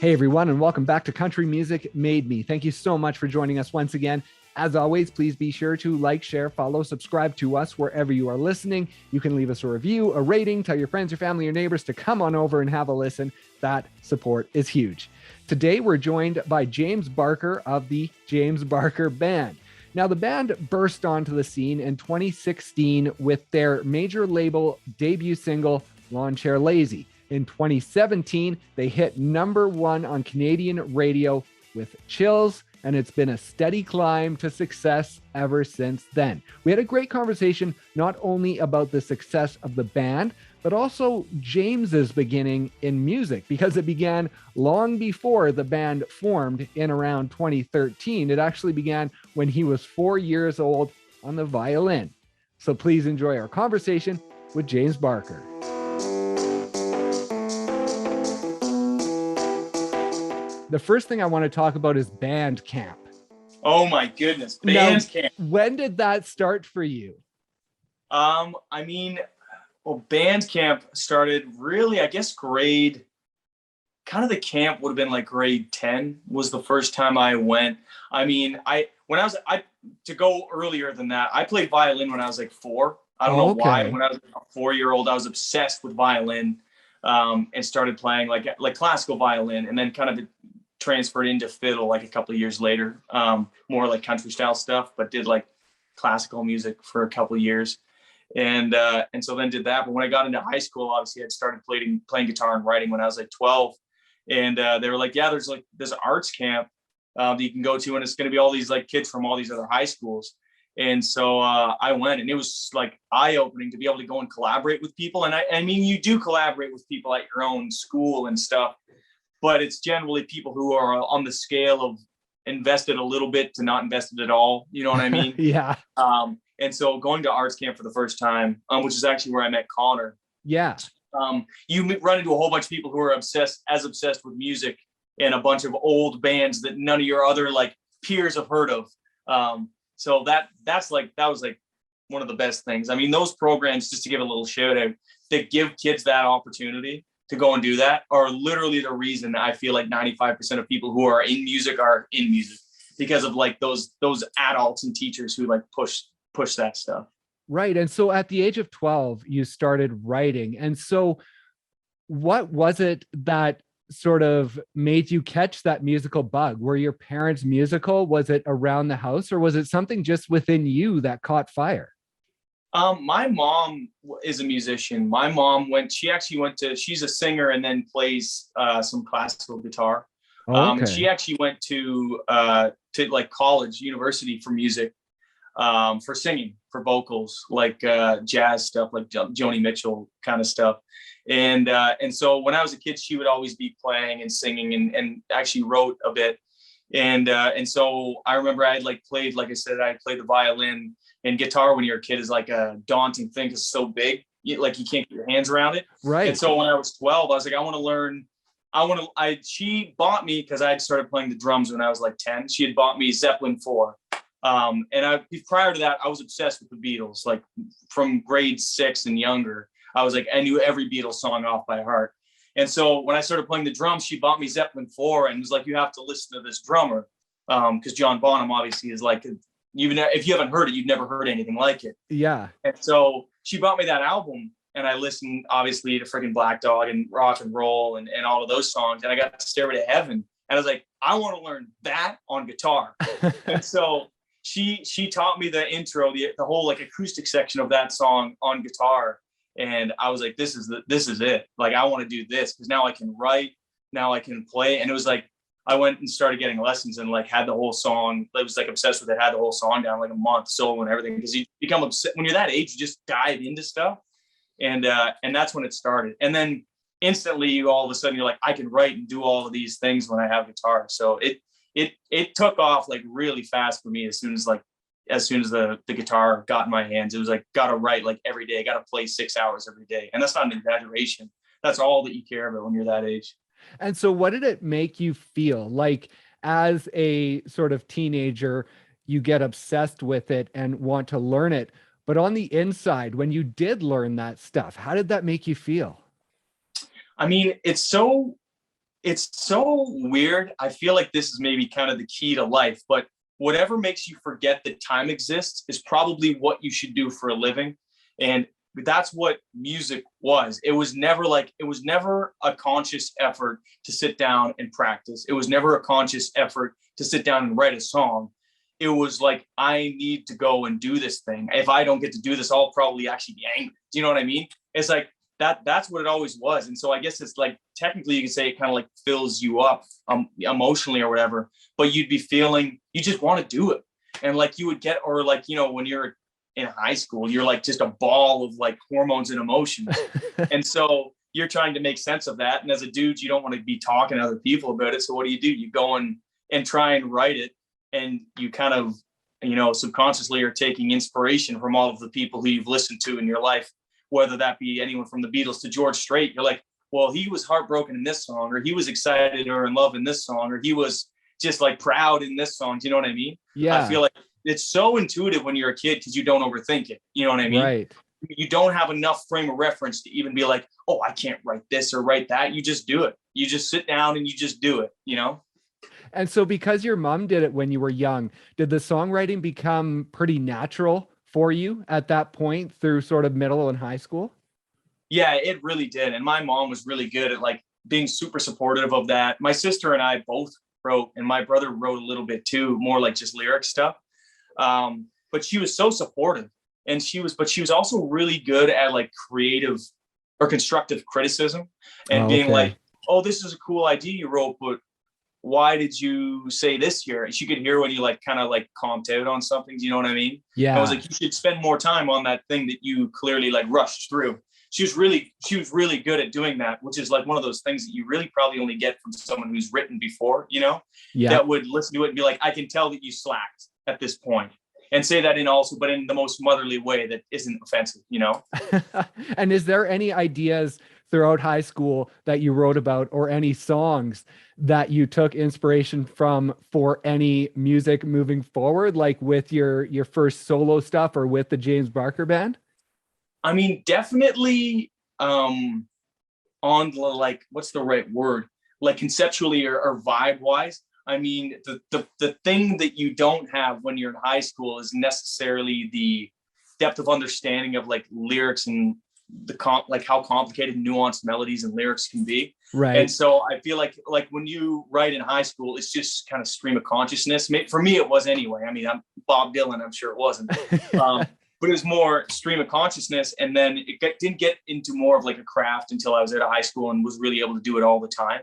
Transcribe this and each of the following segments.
Hey everyone, and welcome back to Country Music Made Me. Thank you so much for joining us once again. As always, please be sure to like, share, follow, subscribe to us wherever you are listening. You can leave us a review, a rating, tell your friends, your family, your neighbors to come on over and have a listen. That support is huge. Today, we're joined by James Barker of the James Barker Band. Now, the band burst onto the scene in 2016 with their major label debut single, Lawn Chair Lazy. In 2017, they hit #1 on Canadian radio with Chills, and it's been a steady climb to success ever since then. We had a great conversation not only about the success of the band, but also James's beginning in music, because it began long before the band formed in around 2013. It actually began when he was 4 years old on the violin. So please enjoy our conversation with James Barker. The first thing I want to talk about is band camp. Oh my goodness, band camp. When did that start for you? Band camp started really, I guess the camp would have been like grade 10 was the first time I went. To go earlier than that, I played violin when I was like 4. I don't know why. When I was a 4-year-old, I was obsessed with violin, and started playing like classical violin, and then kind of transferred into fiddle like a couple of years later, more like country style stuff, but did like classical music for a couple of years. And so then did that. But when I got into high school, obviously I'd started playing guitar and writing when I was like 12. And they were like, yeah, there's an arts camp that you can go to, and it's going to be all these like kids from all these other high schools. And so I went, and it was like eye-opening to be able to go and collaborate with people. And I mean, you do collaborate with people at your own school and stuff, but it's generally people who are on the scale of invested a little bit to not invested at all. You know what I mean? Yeah. And so going to arts camp for the first time, which is actually where I met Connor. Yeah. You run into a whole bunch of people who are obsessed with music, and a bunch of old bands that none of your other like peers have heard of. So that was like one of the best things. I mean, those programs, just to give a little shout out, that give kids that opportunity to go and do that are literally the reason I feel like 95% of people who are in music because of like those adults and teachers who like push that stuff. Right. And so at the age of 12, you started writing. And so what was it that sort of made you catch that musical bug? Were your parents musical? Was it around the house, or was it something just within you that caught fire? My mom is a musician. My mom she's a singer and then plays some classical guitar. And she actually went to like college, university for music, for singing, for vocals, like jazz stuff, like Joni Mitchell kind of stuff. And so when I was a kid, she would always be playing and singing, and actually wrote a bit. And so I remember I played the violin, and guitar when you're a kid is like a daunting thing because it's so big, you can't get your hands around it. Right. And so when I was 12, I was like, I want to learn. She bought me, because I had started playing the drums when I was like 10. She had bought me Zeppelin 4. And prior to that, I was obsessed with the Beatles, like from grade 6 and younger. I was like, I knew every Beatles song off by heart. And so when I started playing the drums, she bought me Zeppelin 4 and was like, you have to listen to this drummer. Because John Bonham obviously is like, even if you haven't heard it, you've never heard anything like it. Yeah. And so she bought me that album, and I listened obviously to freaking Black Dog and Rock and Roll and all of those songs. And I got Stairway to Heaven. And I was like, I want to learn that on guitar. And so she taught me the intro, the whole like acoustic section of that song on guitar. And I was like, this is it. Like, I want to do this, because now I can write, now I can play. And it was like, I went and started getting lessons and like had the whole song. I was like obsessed with it, had the whole song down like a month, solo and everything. Because you become obsessed when you're that age, you just dive into stuff. And that's when it started. And then instantly all of a sudden you're like, I can write and do all of these things when I have guitar. So it took off like really fast for me as soon as the guitar got in my hands. It was like, gotta write like every day, gotta play 6 hours every day. And that's not an exaggeration. That's all that you care about when you're that age. And so what did it make you feel like as a sort of teenager? You get obsessed with it and want to learn it. But on the inside, when you did learn that stuff, how did that make you feel? I mean, it's so it's so weird. I feel like this is maybe kind of the key to life, but whatever makes you forget that time exists is probably what you should do for a living. And that's what music was. It was never a conscious effort to sit down and practice. It was never a conscious effort to sit down and write a song. It was like, I need to go and do this thing. If I don't get to do this, I'll probably actually be angry. Do you know what I mean? It's like that's what it always was. And so I guess it's like, technically you can say it kind of like fills you up emotionally or whatever, but you'd be feeling, you just want to do it. And like you would get, or like, you know, when you're in high school, you're like just a ball of like hormones and emotions. And so you're trying to make sense of that. And as a dude, you don't want to be talking to other people about it. So what do? You go and try and write it. And you kind of, you know, subconsciously are taking inspiration from all of the people who you've listened to in your life, whether that be anyone from the Beatles to George Strait. You're like, well, he was heartbroken in this song, or he was excited or in love in this song, or he was just like proud in this song. Do you know what I mean? Yeah. I feel like it's so intuitive when you're a kid because you don't overthink it. You know what I mean? Right. You don't have enough frame of reference to even be like, oh, I can't write this or write that. You just do it. You just sit down and you just do it, you know? And so because your mom did it when you were young, did the songwriting become pretty natural for you at that point through sort of middle and high school? Yeah, it really did. And my mom was really good at like being super supportive of that. My sister and I both wrote, and my brother wrote a little bit too, more like just lyric stuff. But she was so supportive, and she was also really good at like creative or constructive criticism and being like, oh, this is a cool idea you wrote, but why did you say this here? And she could hear when you like kind of like comped out on something. Do you know what I mean? Yeah. I was like, you should spend more time on that thing that you clearly like rushed through. She was really good at doing that, which is like one of those things that you really probably only get from someone who's written before, you know, that would listen to it and be like, I can tell that you slacked at this point, and say that but in the most motherly way that isn't offensive, you know? And is there any ideas throughout high school that you wrote about, or any songs that you took inspiration from for any music moving forward, like with your first solo stuff or with the James Barker band? I mean, definitely on the, like, what's the right word? Like conceptually or vibe wise. I mean, the thing that you don't have when you're in high school is necessarily the depth of understanding of like lyrics and like how complicated nuanced melodies and lyrics can be. Right. And so I feel like when you write in high school, it's just kind of stream of consciousness. For me, it was anyway. I mean, I'm Bob Dylan. I'm sure it wasn't. But it was more stream of consciousness. And then didn't get into more of like a craft until I was out of high school and was really able to do it all the time.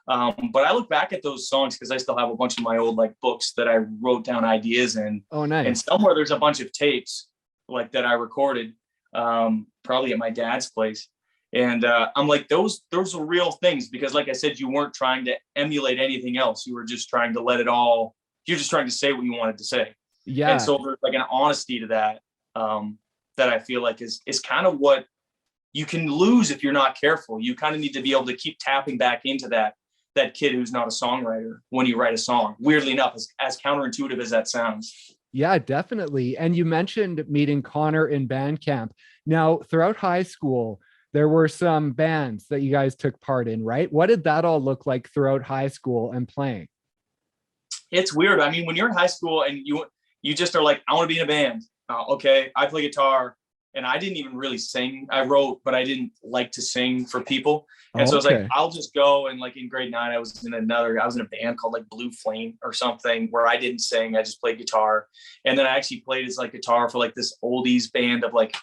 But I look back at those songs because I still have a bunch of my old like books that I wrote down ideas in. Oh, nice. And somewhere there's a bunch of tapes like that I recorded, probably at my dad's place. And I'm like, those are real things, because like I said, you weren't trying to emulate anything else. You were just trying to you're just trying to say what you wanted to say. Yeah. And so there's like an honesty to that, that I feel like is kind of what you can lose if you're not careful. You kind of need to be able to keep tapping back into that kid who's not a songwriter when you write a song, weirdly enough, as counterintuitive as that sounds. Yeah, definitely. And you mentioned meeting Connor in band camp. Now, throughout high school, there were some bands that you guys took part in, right? What did that all look like throughout high school and playing? It's weird. I mean, when you're in high school and you just are like, I want to be in a band. Okay, I play guitar. And I didn't even really sing. I wrote, but I didn't like to sing for people. And so I was like, I'll just go. And like in grade 9, I was in a band called like Blue Flame or something, where I didn't sing. I just played guitar. And then I actually played as like guitar for like this oldies band of like,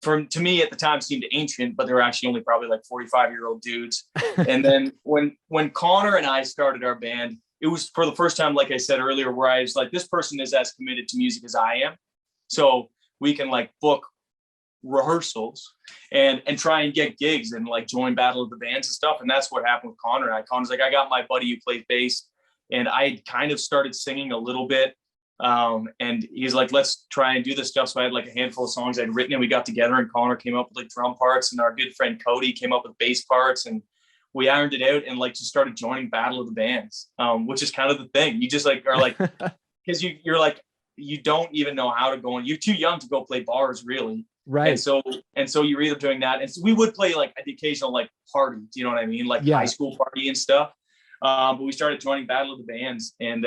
to me at the time seemed ancient, but they were actually only probably like 45-year-old dudes. And then when Connor and I started our band, it was for the first time, like I said earlier, where I was like, this person is as committed to music as I am. So we can like book rehearsals and try and get gigs and like join Battle of the Bands and stuff. And that's what happened with Connor and I. Connor's like, I got my buddy who plays bass, and I kind of started singing a little bit. And he's like, let's try and do this stuff. So I had like a handful of songs I'd written, and we got together, and Connor came up with like drum parts, and our good friend Cody came up with bass parts, and we ironed it out and like just started joining Battle of the Bands, which is kind of the thing. You just like are like, because you're like, you don't even know how to go, and you're too young to go play bars, really. Right. And so you're either doing that. And so we would play like the occasional like party, do you know what I mean? Like high school party and stuff. But we started joining Battle of the Bands, and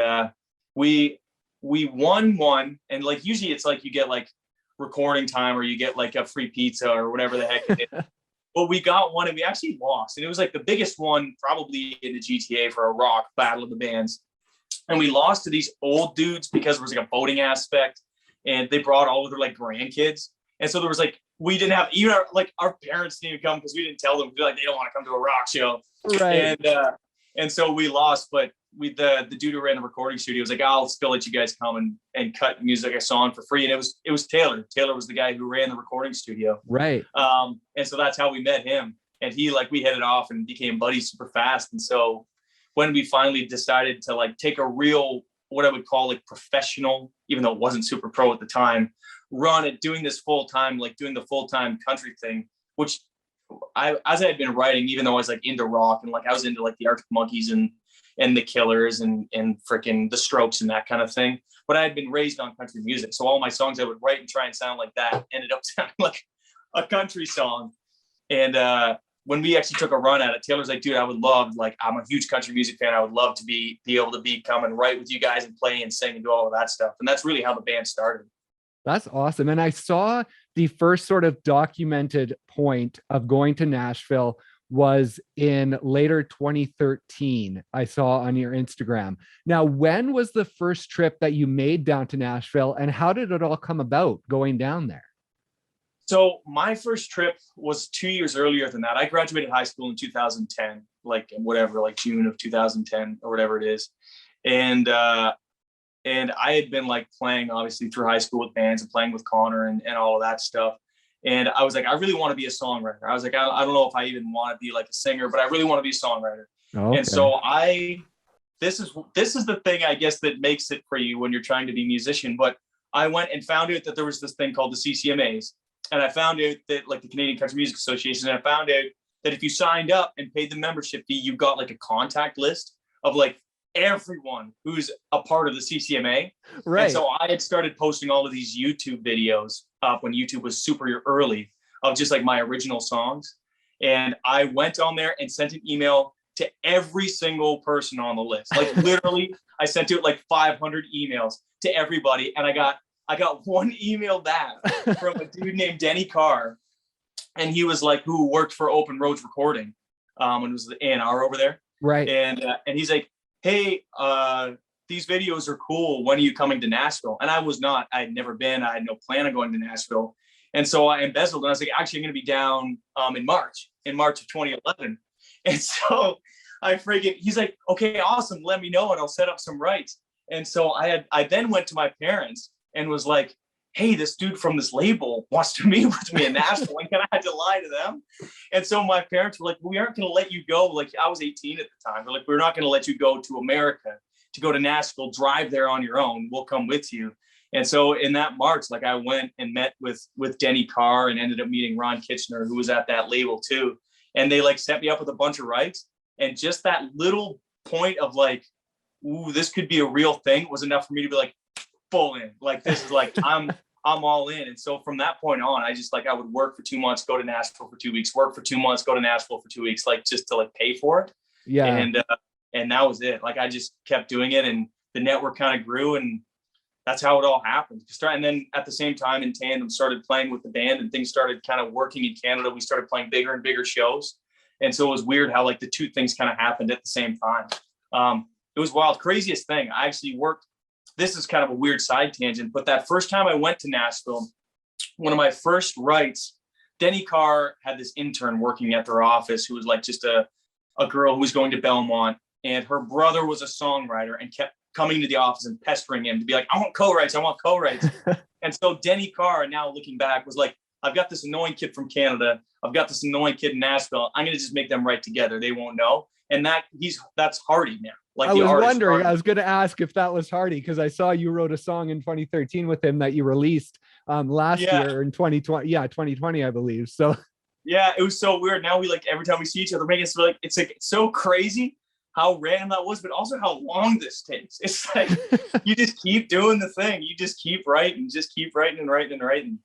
we won one. And like usually it's like you get like recording time or you get like a free pizza or whatever the heck it is. But we got one and we actually lost. And it was like the biggest one probably in the GTA for a rock Battle of the Bands. And we lost to these old dudes because there was like a voting aspect, and they brought all of their like grandkids. And so there was like, we didn't have even our parents didn't even come because we didn't tell them. Like, they don't want to come to a rock show. Right. And so we lost, but the dude who ran the recording studio was like, I'll still let you guys come and cut music I saw on for free. And it was Taylor. Taylor was the guy who ran the recording studio. Right. And so that's how we met him. And we hit it off and became buddies super fast. And so when we finally decided to like take a real, what I would call like professional, even though it wasn't super pro at the time, run at doing this full time, like doing the full-time country thing, which as I had been writing, even though I was like into rock and like I was into like the Arctic Monkeys and the Killers and freaking the Strokes and that kind of thing. But I had been raised on country music. So all my songs I would write and try and sound like that ended up sounding like a country song. And when we actually took a run at it, Taylor's like, dude, I would love, like, I'm a huge country music fan. I would love to be able to come and write with you guys and play and sing and do all of that stuff. And that's really how the band started. That's awesome. And I saw the first sort of documented point of going to Nashville was in later 2013. I saw on your Instagram. Now, when was the first trip that you made down to Nashville, and how did it all come about going down there? So my first trip was 2 years earlier than that. I graduated high school in 2010, like June of 2010 or whatever it is. And I had been like playing obviously through high school with bands and playing with Connor and all of that stuff. And I was like, I really want to be a songwriter. I was like, I don't know if I even want to be like a singer, but I really want to be a songwriter. Okay. And so this is the thing, I guess, that makes it for you when you're trying to be a musician. But I went and found out that there was this thing called the CCMAs. And I found out that like the Canadian Country Music Association, and I found out that if you signed up and paid the membership fee, you got like a contact list of like everyone who's a part of the CCMA. Right. And so I had started posting all of these YouTube videos up when YouTube was super early of just like my original songs. And I went on there and sent an email to every single person on the list. Like literally, I sent out like 500 emails to everybody. And I got one email back from a dude named Denny Carr. And he was like, who worked for Open Roads Recording when it was the A&R over there. Right. And he's like, hey, these videos are cool. When are you coming to Nashville? And I had never been. I had no plan of going to Nashville. And so I embezzled and I was like, actually, I'm going to be down in March of 2011. And so he's like, okay, awesome. Let me know and I'll set up some rights. And so I then went to my parents and was like, hey, this dude from this label wants to meet with me in Nashville. And I had to lie to them. And so my parents were like, we aren't going to let you go. Like I was 18 at the time. They're like, we're not going to let you go to America, to go to Nashville, drive there on your own. We'll come with you. And so in that March, like I went and met with Denny Carr and ended up meeting Ron Kitchener, who was at that label too. And they like set me up with a bunch of rights. And just that little point of like, ooh, this could be a real thing was enough for me to be like, full in. Like this is like, I'm all in. And so from that point on, I just like, I would work for 2 months, go to Nashville for 2 weeks, work for 2 months, go to Nashville for 2 weeks, like just to like pay for it. Yeah. And that was it. Like I just kept doing it and the network kind of grew and that's how it all happened. And then at the same time in tandem started playing with the band and things started kind of working in Canada. We started playing bigger and bigger shows. And so it was weird how like the two things kind of happened at the same time. It was wild. Craziest thing. I actually worked. This is kind of a weird side tangent, but that first time I went to Nashville, one of my first writes, Denny Carr had this intern working at their office who was like just a girl who was going to Belmont, and her brother was a songwriter and kept coming to the office and pestering him to be like, I want co-writes. And so Denny Carr, now looking back, was like, I've got this annoying kid from Canada. I've got this annoying kid in Nashville. I'm going to just make them write together. They won't know. And that's Hardy now. Like I was wondering, I was going to ask if that was Hardy because I saw you wrote a song in 2013 with him that you released last year in 2020. Yeah, 2020, I believe. So yeah, it was so weird. Now we like every time we see each other, making it so like it's so crazy how random that was, but also how long this takes. It's like you just keep doing the thing. You just keep writing, and writing.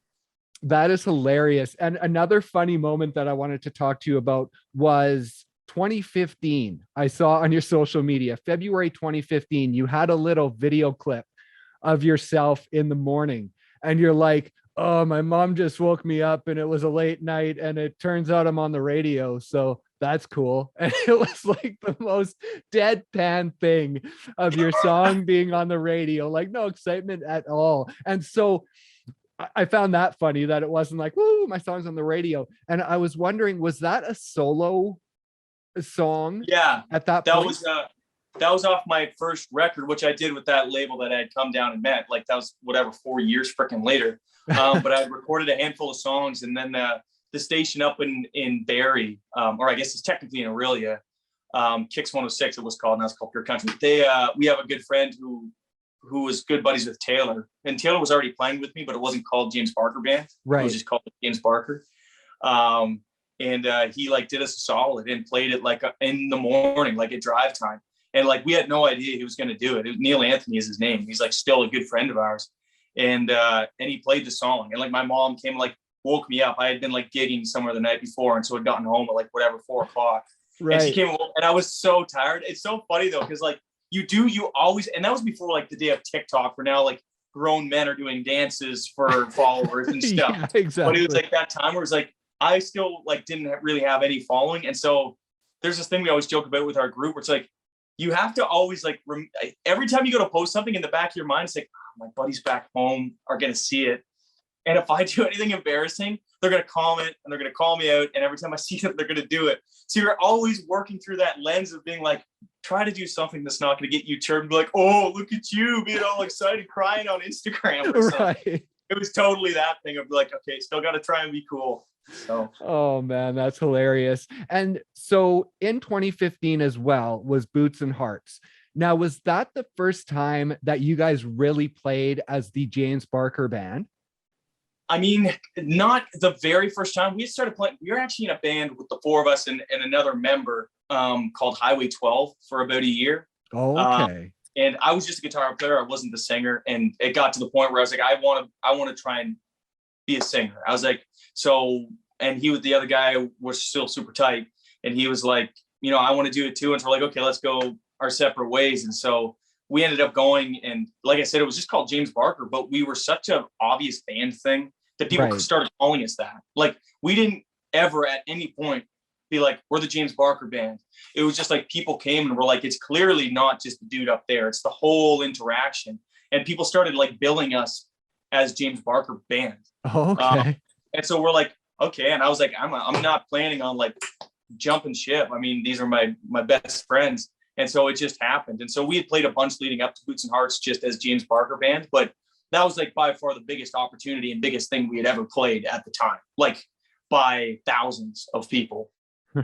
That is hilarious. And another funny moment that I wanted to talk to you about was 2015, I saw on your social media, February 2015, you had a little video clip of yourself in the morning, and you're like, oh, my mom just woke me up and it was a late night and it turns out I'm on the radio. So that's cool. And it was like the most deadpan thing of your song being on the radio, like no excitement at all. And so I found that funny that it wasn't like, woo, my song's on the radio. And I was wondering, was that a solo song? Yeah, At that that point? that was off my first record, which I did with that label that I had come down and met. Like that was whatever 4 years freaking later. But I recorded a handful of songs, and then the station up in Barrie, or I guess it's technically in Aurelia, Kicks 106 it was called, and that's called Pure Country. We have a good friend who was good buddies with Taylor, and Taylor was already playing with me, but it wasn't called James Barker Band. Right. It was just called James Barker. And he like did us a solid and played it like in the morning, like at drive time. And like, we had no idea he was going to do it. Neil Anthony is his name. He's like still a good friend of ours. And he played the song, and like my mom came, like woke me up. I had been like gigging somewhere the night before, and so I'd gotten home at like whatever 4 o'clock. Right. And she came, and I was so tired. It's so funny though, because like you always, and that was before like the day of TikTok, where now like grown men are doing dances for followers and stuff. Yeah, exactly. But it was like that time where it was like I still like didn't really have any following, and so there's this thing we always joke about with our group, where it's like you have to always like every time you go to post something, in the back of your mind, it's like, oh, my buddies back home are gonna see it, and if I do anything embarrassing, they're gonna comment and they're gonna call me out, and every time I see them, they're gonna do it. So you're always working through that lens of being like, try to do something that's not gonna get you turned, be like, oh, look at you being all excited, crying on Instagram or something. Right. It was totally that thing of like, okay, still got to try and be cool. So, oh man, that's hilarious. And so in 2015 as well was Boots and Hearts. Now, was that the first time that you guys really played as the James Barker Band? I mean, not the very first time. We started playing. We were actually in a band with the 4 of us and another member called Highway 12 for about a year. Oh, okay. And I was just a guitar player. I wasn't the singer. And it got to the point where I was like, I want to try and be a singer. I was like, so, and the other guy was still super tight. And he was like, I want to do it too. And so we're like, okay, let's go our separate ways. And so we ended up going, and like I said, it was just called James Barker, but we were such an obvious band thing that people started calling us that. Like, we didn't ever at any point be like, we're the James Barker Band. It was just like people came and were like, it's clearly not just the dude up there, it's the whole interaction. And people started like billing us as James Barker Band. Oh, okay. And so we're like, okay. And I was like, I'm not planning on like jumping ship. I mean, these are my best friends. And so it just happened. And so we had played a bunch leading up to Boots and Hearts just as James Barker Band, but that was like by far the biggest opportunity and biggest thing we had ever played at the time, like by thousands of people.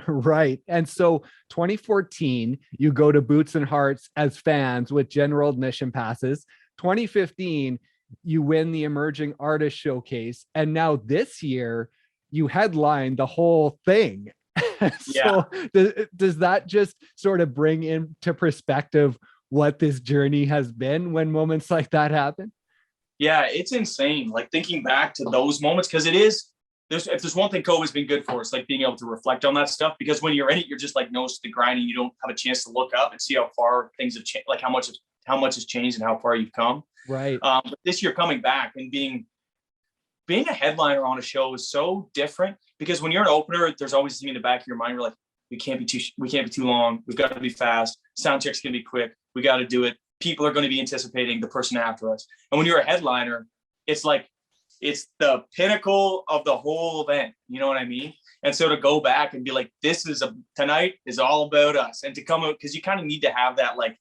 Right. And so 2014, you go to Boots and Hearts as fans with general admission passes. 2015, you win the Emerging Artist Showcase. And now this year, you headline the whole thing. So does that just sort of bring into perspective what this journey has been when moments like that happen? Yeah, it's insane. Like thinking back to those moments, because if there's one thing COVID's been good for, it's like being able to reflect on that stuff, because when you're in it, you're just like nose to the grind and you don't have a chance to look up and see how far things have changed, like how much has changed and how far you've come. Right. But this year coming back and being a headliner on a show is so different, because when you're an opener, there's always something in the back of your mind. You're like, we can't be too long. We've got to be fast. Sound check's going to be quick. We got to do it. People are going to be anticipating the person after us. And when you're a headliner, it's like, it's the pinnacle of the whole event. You know what I mean? And so to go back and be like, tonight is all about us, and to come out, because you kind of need to have that, like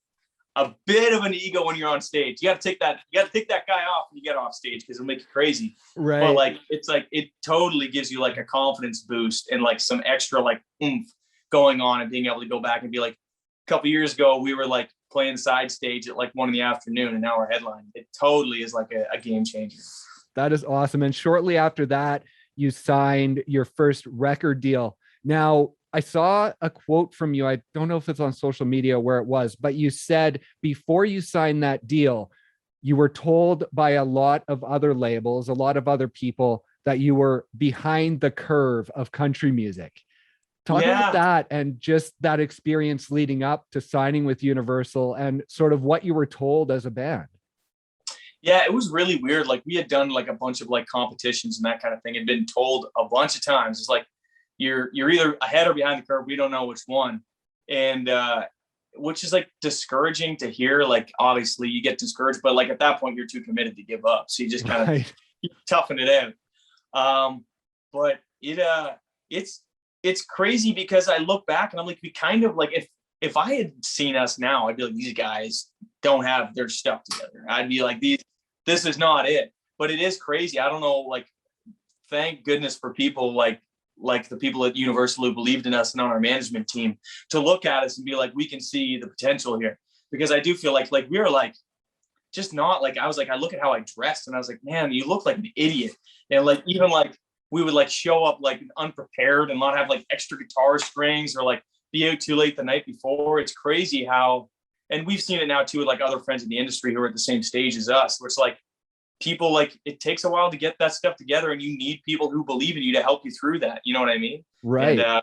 a bit of an ego when you're on stage. You got to take that guy off when you get off stage, because it'll make you crazy. Right. But like, it's like, it totally gives you like a confidence boost and like some extra like oomph going on, and being able to go back and be like, a couple years ago, we were like playing side stage at like 1 PM, and now we're headlining. It totally is like a game changer. That is awesome. And shortly after that, you signed your first record deal. Now, I saw a quote from you. I don't know if it's on social media where it was, but you said before you signed that deal, you were told by a lot of other labels, a lot of other people, that you were behind the curve of country music. Talk about that and just that experience leading up to signing with Universal and sort of what you were told as a band. Yeah, it was really weird. Like we had done like a bunch of like competitions and that kind of thing, and been told a bunch of times, it's like, you're either ahead or behind the curve. We don't know which one. And, which is like discouraging to hear. Like, obviously you get discouraged, but like at that point you're too committed to give up. So you just kind of keep toughing it out. But it's crazy because I look back and I'm like, we kind of like, if I had seen us now, I'd be like, these guys don't have their stuff together. I'd be like, this is not it. But it is crazy. I don't know, like, thank goodness for people like the people at Universal who believed in us and on our management team to look at us and be like, we can see the potential here. Because I do feel like we are like, just not like, I was like, I look at how I dressed and I was like, man, you look like an idiot. And like, even like, we would like show up like unprepared and not have like extra guitar strings or like be out too late the night before. It's crazy how, and we've seen it now too, with like other friends in the industry who are at the same stage as us, where it's like, people, like, it takes a while to get that stuff together and you need people who believe in you to help you through that. You know what I mean? Right. And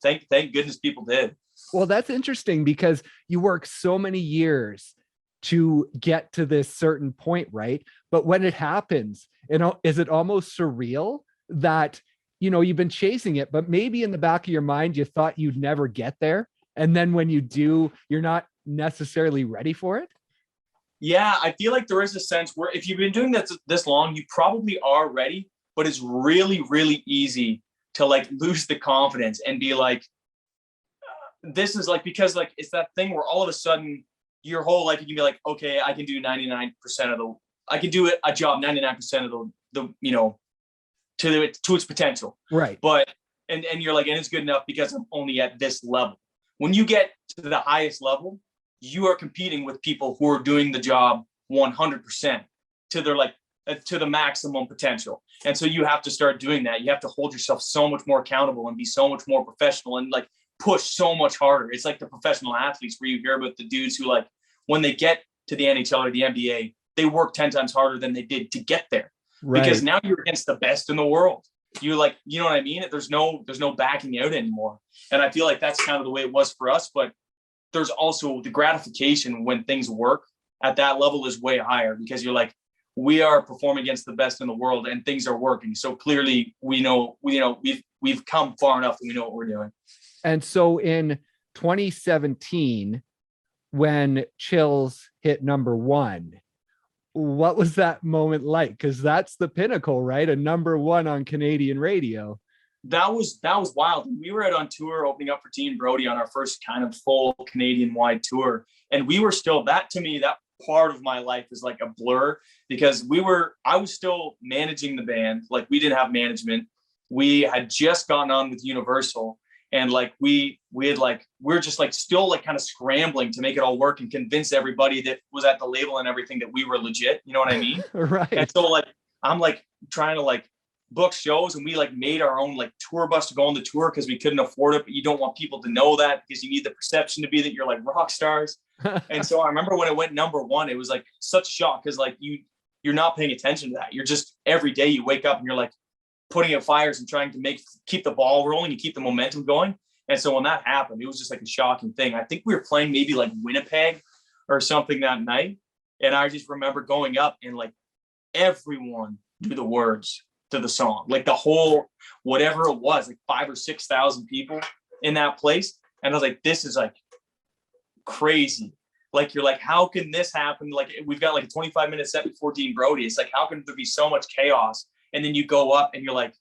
thank goodness people did. Well, that's interesting because you work so many years to get to this certain point, right? But when it happens, is it almost surreal that, you've been chasing it, but maybe in the back of your mind, you thought you'd never get there. And then when you do, you're not necessarily ready for it? Yeah, I feel like there is a sense where if you've been doing this long, you probably are ready, but it's really, really easy to like lose the confidence and be like, this is like, because like, it's that thing where all of a sudden your whole life, you can be like, okay, I can do 99% I can do a job 99% of the to its potential. Right. But, and you're like, and it's good enough because I'm only at this level. When you get to the highest level, you are competing with people who are doing the job 100% to their like to the maximum potential. And so you have to start doing that. You have to hold yourself so much more accountable and be so much more professional and like push so much harder. It's like the professional athletes where you hear about the dudes who like, when they get to the NHL or the NBA, they work 10 times harder than they did to get there. Right. Because now you're against the best in the world. You like, you know what I mean? There's no backing out anymore. And I feel like that's kind of the way it was for us. But there's also the gratification when things work at that level is way higher because you're like, we are performing against the best in the world and things are working. So clearly we've come far enough that we know what we're doing. And so in 2017, when Chills hit number one, what was that moment like? Because that's the pinnacle, right? A number one on Canadian radio. That was wild. We were out on tour opening up for Team Brody on our first kind of full Canadian wide tour. And we were still, that to me, that part of my life is like a blur because I was still managing the band. Like we didn't have management. We had just gotten on with Universal and like we're just like still like kind of scrambling to make it all work and convince everybody that was at the label and everything that we were legit. You know what I mean? Right. And so like, I'm like trying to like book shows and we like made our own like tour bus to go on the tour because we couldn't afford it, but you don't want people to know that because you need the perception to be that you're like rock stars. And so I remember when it went number one, it was like such a shock because like you're not paying attention to that. You're just every day you wake up and you're like putting out fires and trying to keep the ball rolling and keep the momentum going. And so when that happened, it was just like a shocking thing. I think we were playing maybe like Winnipeg or something that night. And I just remember going up and like everyone knew the words to the song, like the whole, whatever it was, like 5,000 or 6,000 people in that place. And I was like, this is like crazy. Like, you're like, how can this happen? Like, we've got like a 25-minute set before Dean Brody. It's like, how can there be so much chaos? And then you go up and you're like,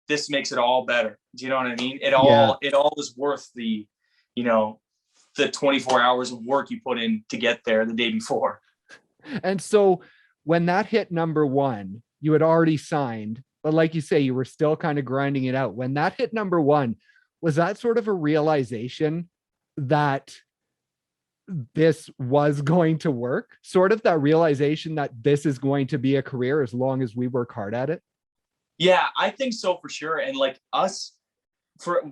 this makes it all better. Do you know what I mean? It all is worth the 24 hours of work you put in to get there the day before. And so when that hit number one, you had already signed, but like you say, you were still kind of grinding it out. When that hit number one, was that sort of a realization that this was going to work? Sort of that realization that this is going to be a career as long as we work hard at it? Yeah, I think so for sure. And like us,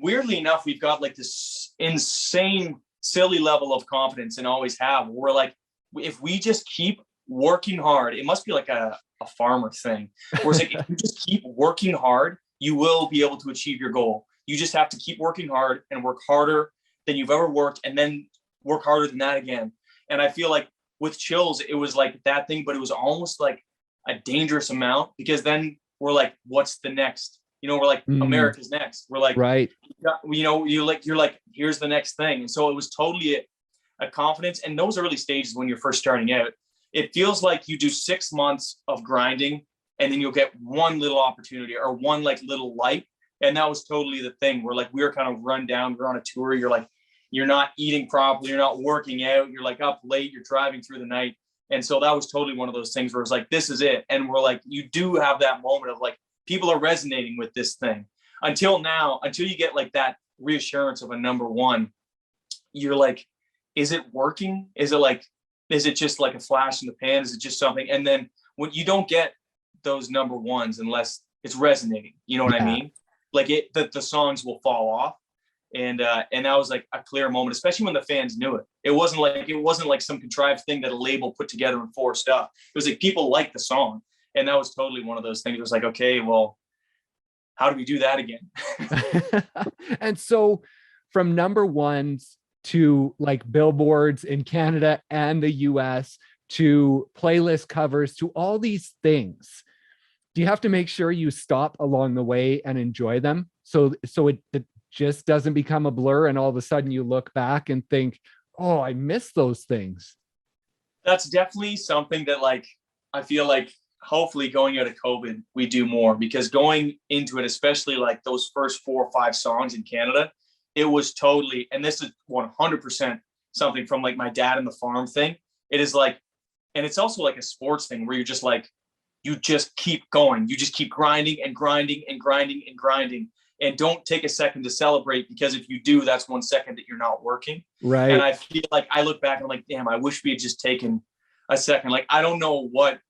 weirdly enough, we've got like this insane, silly level of confidence and always have. We're like, if we just keep working hard, it must be like a farmer thing. Where it's like, if you just keep working hard, you will be able to achieve your goal. You just have to keep working hard and work harder than you've ever worked, and then work harder than that again. And I feel like with Chills, it was like that thing, but it was almost like a dangerous amount, because then we're like, what's the next? You know, we're like, America's next. We're like, right. You know, you're like, here's the next thing. And so it was totally a confidence. And those early stages when you're first starting out, it feels like you do 6 months of grinding, and then you'll get one little opportunity or one like little light. And that was totally the thing where like we were kind of run down. We're on a tour. You're like, you're not eating properly. You're not working out. You're like up late. You're driving through the night. And so that was totally one of those things where it's like, this is it. And we're like, you do have that moment of like, people are resonating with this thing. Until now, until you get like that reassurance of a number one, you're like, is it working? Is it just like a flash in the pan? Is it just something? And then when you don't get those number ones unless it's resonating, you know what I mean? Like the songs will fall off. And that was like a clear moment, especially when the fans knew it. It wasn't like some contrived thing that a label put together and forced up. It was like people liked the song. And that was totally one of those things. It was like, okay, well, how do we do that again? And so from number ones to like billboards in Canada and the US to playlist covers to all these things, do you have to make sure you stop along the way and enjoy them? So it just doesn't become a blur and all of a sudden you look back and think, oh, I missed those things. That's definitely something that like, I feel like hopefully going out of COVID, we do more, because going into it, especially like those first 4 or 5 songs in Canada, it was totally, and this is 100% something from like my dad and the farm thing. It is like, and it's also like a sports thing where you're just like, you just keep going. You just keep grinding and grinding and grinding and grinding, and don't take a second to celebrate, because if you do, that's 1 second that you're not working. Right. And I feel like I look back and I'm like, damn, I wish we had just taken a second. Like, I don't know what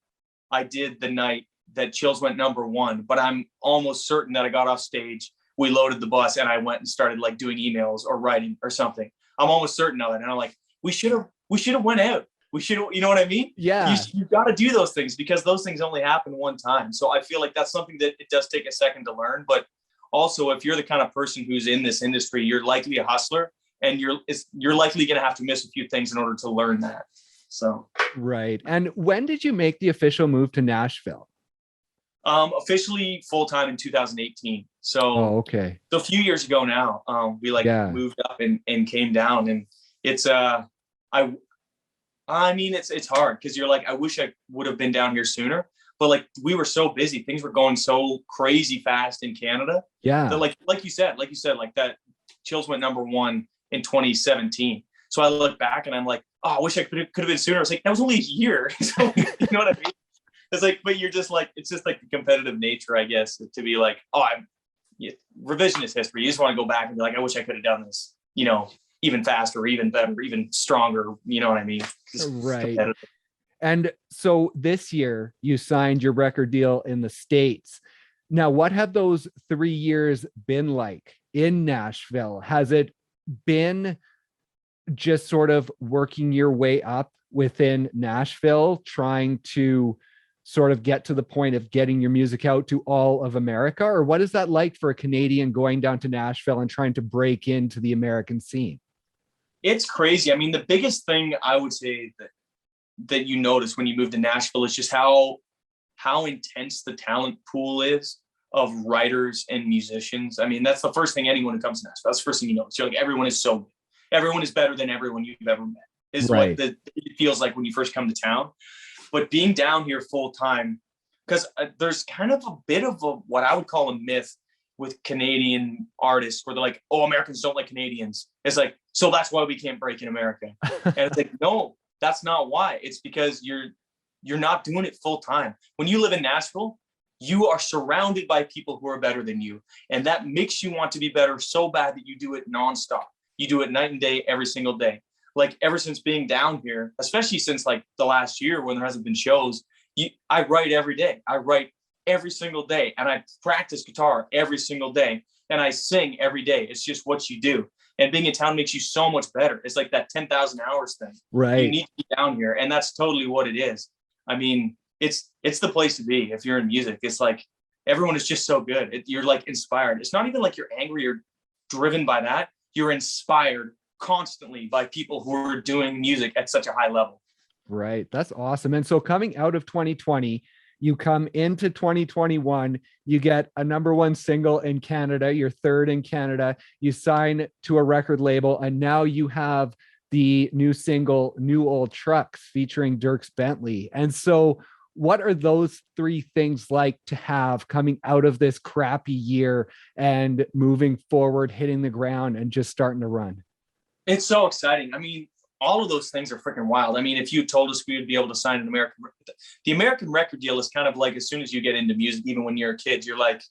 I did the night that Chills went number one, but I'm almost certain that I got off stage, we loaded the bus, and I went and started like doing emails or writing or something. I'm almost certain of it. And I'm like, we should have went out. We should have, you know what I mean? Yeah. You got to do those things, because those things only happen one time. So I feel like that's something that it does take a second to learn. But also, if you're the kind of person who's in this industry, you're likely a hustler, and you're likely going to have to miss a few things in order to learn that. So. Right. And when did you make the official move to Nashville? Officially full-time in 2018. So, okay. So a few years ago now, we moved up and came down, and it's, I mean, it's hard, because you're like, I wish I would have been down here sooner, but like, we were so busy. Things were going so crazy fast in Canada. Yeah. That like you said, like that Chills went number one in 2017. So I look back and I'm like, oh, I wish I could have been sooner. It's like, that was only a year. So, you know what I mean? It's like, but you're just like, it's just like the competitive nature, I guess, to be like, oh, revisionist history. You just want to go back and be like, I wish I could have done this, you know, even faster, even better, even stronger. You know what I mean? Right. And so this year you signed your record deal in the States. Now, what have those 3 years been like in Nashville? Has it been just sort of working your way up within Nashville, trying to sort of get to the point of getting your music out to all of America? Or what is that like for a Canadian going down to Nashville and trying to break into the American scene? It's crazy. I mean, the biggest thing I would say that you notice when you move to Nashville is just how intense the talent pool is of writers and musicians. I mean, that's the first thing anyone who comes to Nashville, that's the first thing you notice. You're like, everyone is so good. Everyone is better than everyone you've ever met, is right. What it feels like when you first come to town. But being down here full time, because there's kind of a bit of what I would call a myth with Canadian artists, where they're like, oh, Americans don't like Canadians. It's like, so that's why we can't break in America. And it's like, no, that's not why. It's because you're not doing it full time. When you live in Nashville, you are surrounded by people who are better than you. And that makes you want to be better so bad that you do it nonstop. You do it night and day, every single day. Like, ever since being down here, especially since like the last year when there hasn't been shows, I write every day. I write every single day, and I practice guitar every single day, and I sing every day. It's just what you do. And being in town makes you so much better. It's like that 10,000 hours thing. Right. You need to be down here. And that's totally what it is. I mean, it's the place to be if you're in music. It's like, everyone is just so good. You're like inspired. It's not even like you're angry or driven by that, you're inspired constantly by people who are doing music at such a high level. Right. That's awesome. And so coming out of 2020, you come into 2021, you get a number one single in Canada, you're third in Canada, you sign to a record label, and now you have the new single, New Old Trucks, featuring Dierks Bentley. And so what are those three things like to have coming out of this crappy year and moving forward, hitting the ground and just starting to run? It's so exciting. I mean, all of those things are freaking wild. I mean, if you told us we would be able to sign the American record deal is kind of like, as soon as you get into music, even when you're a kid, you're like,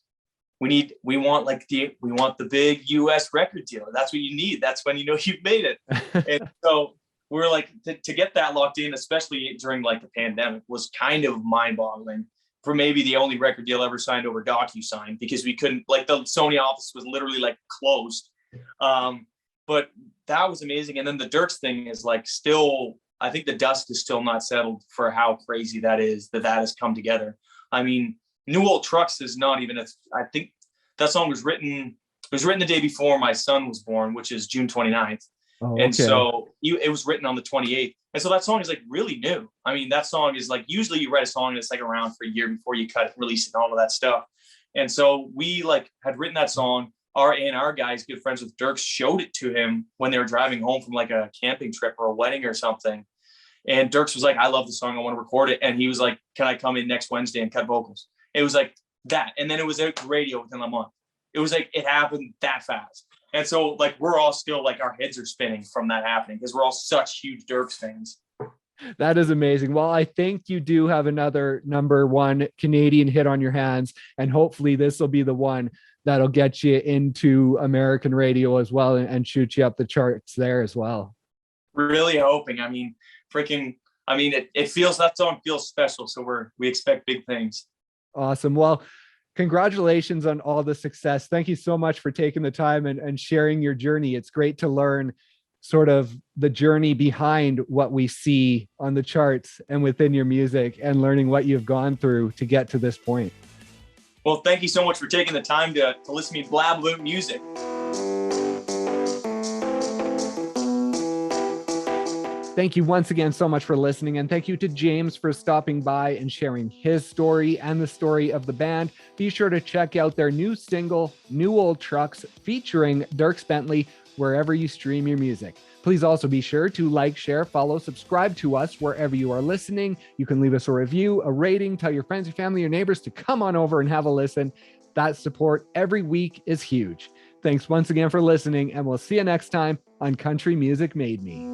we want the big US record deal. That's what you need. That's when you know you've made it. And so we're like, to get that locked in, especially during like the pandemic, was kind of mind boggling. For maybe the only record deal ever signed over DocuSign, because we couldn't, like, the Sony office was literally like closed. But that was amazing. And then the Dierks thing is like, still, I think the dust is still not settled for how crazy that is, that has come together. I mean, New Old Trucks is not even I think that song was written the day before my son was born, which is June 29th. Oh, okay. And so it was written on the 28th. And so that song is like really new. I mean, that song is like, usually you write a song and it's like around for a year before you cut it, release it, and all of that stuff. And so we like had written that song. Our guys, good friends with Dierks, showed it to him when they were driving home from like a camping trip or a wedding or something. And Dierks was like, I love the song, I want to record it. And he was like, can I come in next Wednesday and cut vocals? It was like that. And then it was out the radio within a month. It was like, it happened that fast. And so like, we're all still like, our heads are spinning from that happening, because we're all such huge Dierks fans. That is amazing. Well, I think you do have another number one Canadian hit on your hands, and hopefully this will be the one that'll get you into American radio as well and shoot you up the charts there as well. Really hoping. I mean, it feels, that song feels special. So we expect big things. Awesome. Well, congratulations on all the success. Thank you so much for taking the time and sharing your journey. It's great to learn sort of the journey behind what we see on the charts and within your music, and learning what you've gone through to get to this point. Well, thank you so much for taking the time to listen to me blab about music. Thank you once again so much for listening, and thank you to James for stopping by and sharing his story and the story of the band. Be sure to check out their new single, New Old Trucks, featuring Dierks Bentley, wherever you stream your music. Please also be sure to like, share, follow, subscribe to us wherever you are listening. You can leave us a review, a rating, tell your friends, your family, your neighbors to come on over and have a listen. That support every week is huge. Thanks once again for listening, and we'll see you next time on Country Music Made Me.